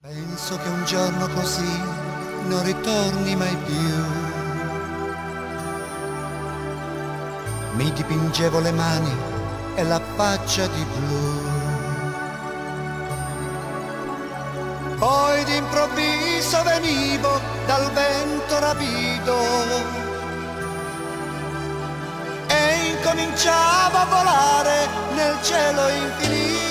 Penso che un giorno così non ritorni mai più. Mi dipingevo le mani e la faccia di blu. Poi d'improvviso venivo dal vento rapito e incominciavo a volare nel cielo infinito.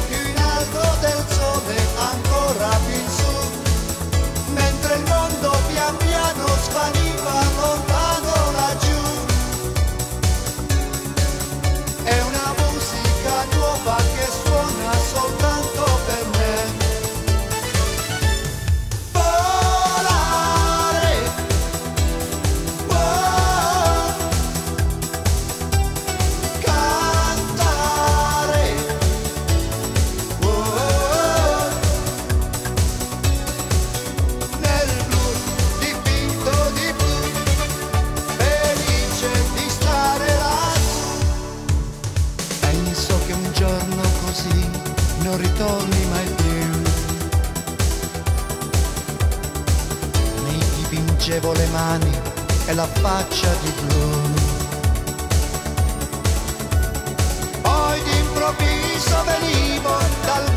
Più in alto del sole, ancora più in su, mentre il mondo pian piano svaniva lontano laggiù. È una musica nuova che suona soltanto per me. Volare, wow, cantare, che un giorno così non ritorni mai più. Mi dipingevo le mani e la faccia di blu. Poi d'improvviso venivo dal